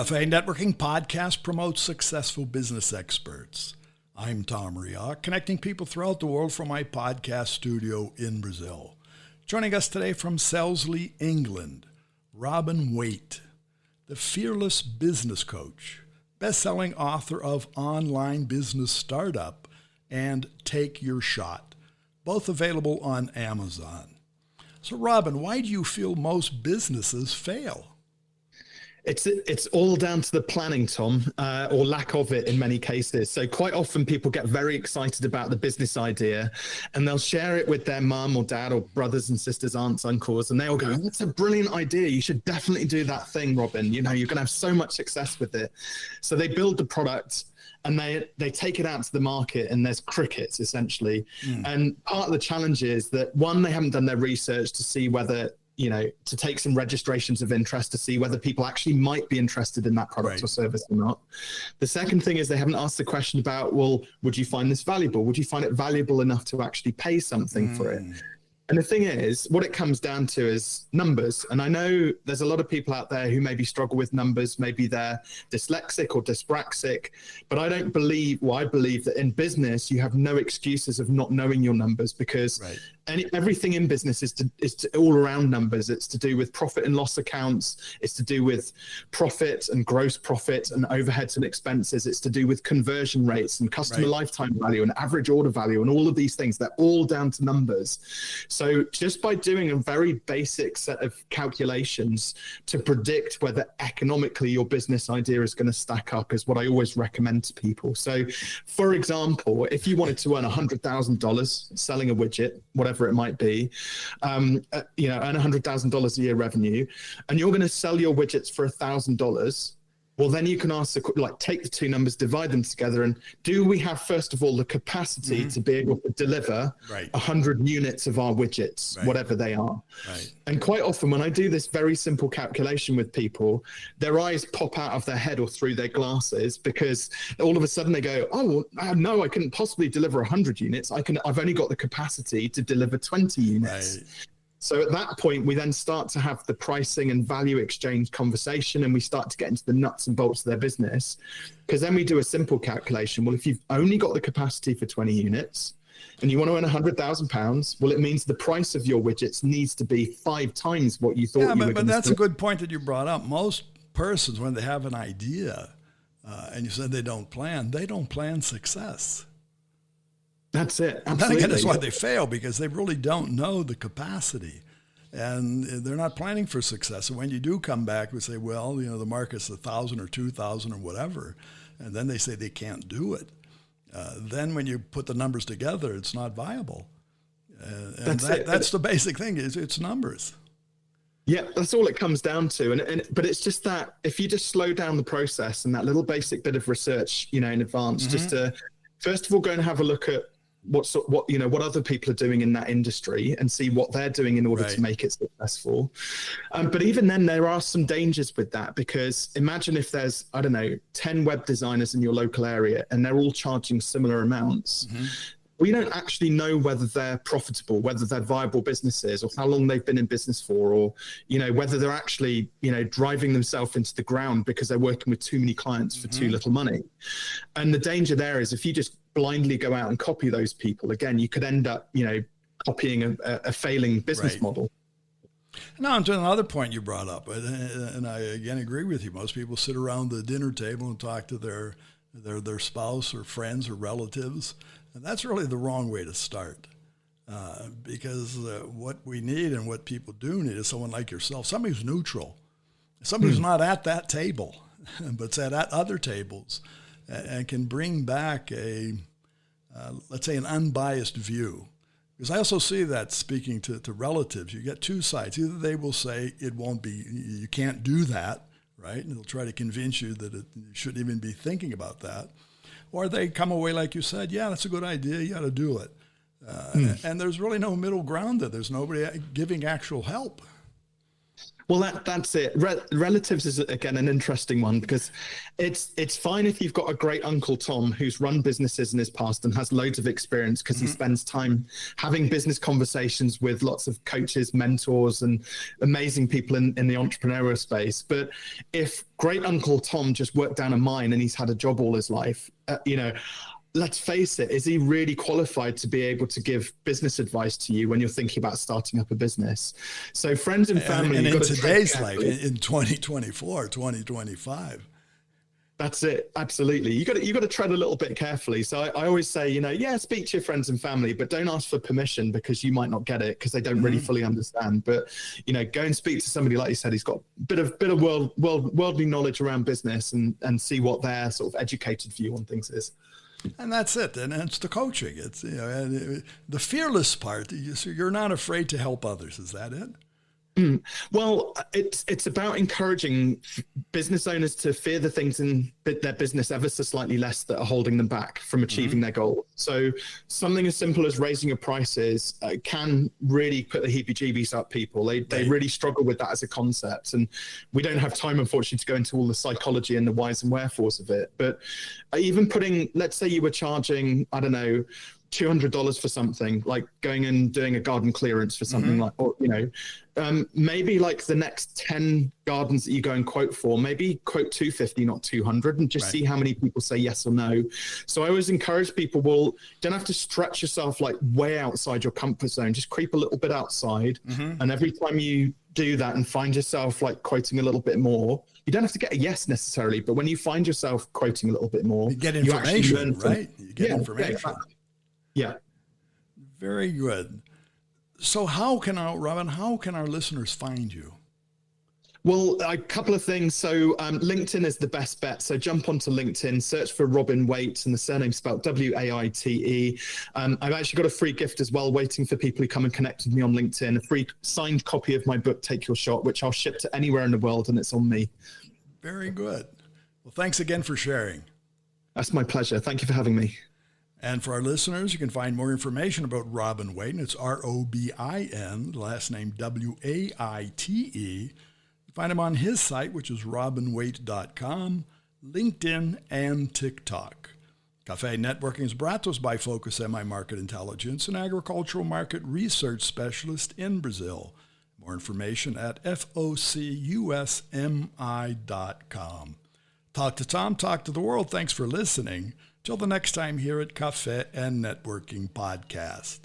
LFA Networking podcast promotes successful business experts. I'm Tom Rioch, connecting people throughout the world from my podcast studio in Brazil. Joining us today from Selsley, England, Robin Waite, the fearless business coach, best-selling author of Online Business Startup and Take Your Shot, both available on Amazon. So Robin, why do you feel most businesses fail? It's all down to the planning, Tom, or lack of it in many cases. So quite often people get very excited about the business idea and they'll share it with their mum or dad or brothers and sisters, aunts, uncles, and they'll go, that's a brilliant idea. You should definitely do that thing, Robin. You know, you're going to have so much success with it. So they build the product and they take it out to the market and there's crickets essentially. And part of the challenge is that one, they haven't done their research to see whether, you know, to take some registrations of interest to see whether people actually might be interested in that product or service or not. The second thing is they haven't asked the question about, well, would you find this valuable? Would you find it valuable enough to actually pay something for it? And the thing is, what it comes down to is numbers. And I know there's a lot of people out there who maybe struggle with numbers, maybe they're dyslexic or dyspraxic, but I believe that in business, you have no excuses of not knowing your numbers because everything in business is all around numbers. It's to do with profit and loss accounts. It's to do with profit and gross profit and overheads and expenses. It's to do with conversion rates and customer lifetime value and average order value and all of these things. They're all down to numbers. So just by doing a very basic set of calculations to predict whether economically your business idea is going to stack up is what I always recommend to people. So for example, if you wanted to earn $100,000 selling a widget, whatever it might be, earn $100,000 a year revenue, and you're going to sell your widgets for $1,000, well, then you can ask, take the two numbers, divide them together, and do we have, first of all, the capacity to be able to deliver 100 units of our widgets, whatever they are? And quite often when I do this very simple calculation with people, their eyes pop out of their head or through their glasses because all of a sudden they go, oh, no, I couldn't possibly deliver 100 units. I've only got the capacity to deliver 20 units. So at that point, we then start to have the pricing and value exchange conversation, and we start to get into the nuts and bolts of their business. Because then we do a simple calculation. Well, if you've only got the capacity for 20 units and you want to earn £100,000, well, it means the price of your widgets needs to be 5 times what you thought you were going to. But that's a good point that you brought up. Most persons, when they have an idea, and you said they don't plan success. That's it. Absolutely. And then again, that's why they fail, because they really don't know the capacity and they're not planning for success. And when you do come back and say, well, you know, the market's 1,000 or 2,000 or whatever, and then they say they can't do it. Then when you put the numbers together, it's not viable. And that's the basic thing is it's numbers. Yeah, that's all it comes down to. But it's just that if you just slow down the process and that little basic bit of research, you know, in advance, just to, first of all, go and have a look at what other people are doing in that industry and see what they're doing in order to make it successful. But even then, there are some dangers with that, because imagine if there's, 10 web designers in your local area and they're all charging similar amounts. We don't actually know whether they're profitable, whether they're viable businesses, or how long they've been in business for, or, you know, whether they're actually, driving themselves into the ground because they're working with too many clients for too little money. And the danger there is if you just blindly go out and copy those people, again, you could end up, copying a failing business model. Now, to another point you brought up, and I again agree with you. Most people sit around the dinner table and talk to their spouse or friends or relatives. And that's really the wrong way to start, because what we need and what people do need is someone like yourself, somebody who's neutral, somebody who's not at that table, but at other tables, and can bring back let's say, an unbiased view. Because I also see that speaking to relatives, you get two sides. Either they will say it won't be, you can't do that, right? And they'll try to convince you that you shouldn't even be thinking about that. Or they come away, like you said, yeah, that's a good idea, you got to do it. And there's really no middle ground there. There's nobody giving actual help. Well, that's it. Relatives is again an interesting one because it's fine if you've got a great uncle Tom who's run businesses in his past and has loads of experience because he spends time having business conversations with lots of coaches, mentors, and amazing people in the entrepreneurial space. But if great uncle Tom just worked down a mine and he's had a job all his life, let's face it, is he really qualified to be able to give business advice to you when you're thinking about starting up a business? So friends and family. And in today's life, in 2024, 2025. That's it. Absolutely. You got to tread a little bit carefully. So I always say, speak to your friends and family, but don't ask for permission because you might not get it because they don't really fully understand. But, go and speak to somebody, like you said, he's got a bit of worldly knowledge around business and see what their sort of educated view on things is. And that's it. And it's the coaching. It's the fearless part. You're not afraid to help others. Is that it? Well, it's about encouraging business owners to fear the things in their business ever so slightly less that are holding them back from achieving their goal. So something as simple as raising your prices can really put the heebie-jeebies up people. They really struggle with that as a concept. And we don't have time, unfortunately, to go into all the psychology and the whys and wherefores of it. But even let's say you were charging, I don't know, $200 for something, like going and doing a garden clearance for something like, or maybe like the next 10 gardens that you go and quote for, maybe quote 250, not 200, and just see how many people say yes or no. So I always encourage people, don't have to stretch yourself like way outside your comfort zone, just creep a little bit outside. And every time you do that and find yourself like quoting a little bit more, you don't have to get a yes necessarily, but when you find yourself quoting a little bit more, you get information, right? You get information. Yeah, exactly. Yeah. Very good. So Robin, how can our listeners find you? Well, a couple of things. So LinkedIn is the best bet. So jump onto LinkedIn, search for Robin Waite, and the surname spelled Waite. I've actually got a free gift as well, waiting for people who come and connect with me on LinkedIn, a free signed copy of my book, Take Your Shot, which I'll ship to anywhere in the world, and it's on me. Very good. Well, thanks again for sharing. That's my pleasure. Thank you for having me. And for our listeners, you can find more information about Robin Waite, and it's Robin, last name Waite. Find him on his site, which is robinwaite.com, LinkedIn, and TikTok. Cafe Networking is brought to us by Focus MI Market Intelligence, an agricultural market research specialist in Brazil. More information at focusmi.com. Talk to Tom, talk to the world. Thanks for listening. Till the next time here at Cafe and Networking Podcast.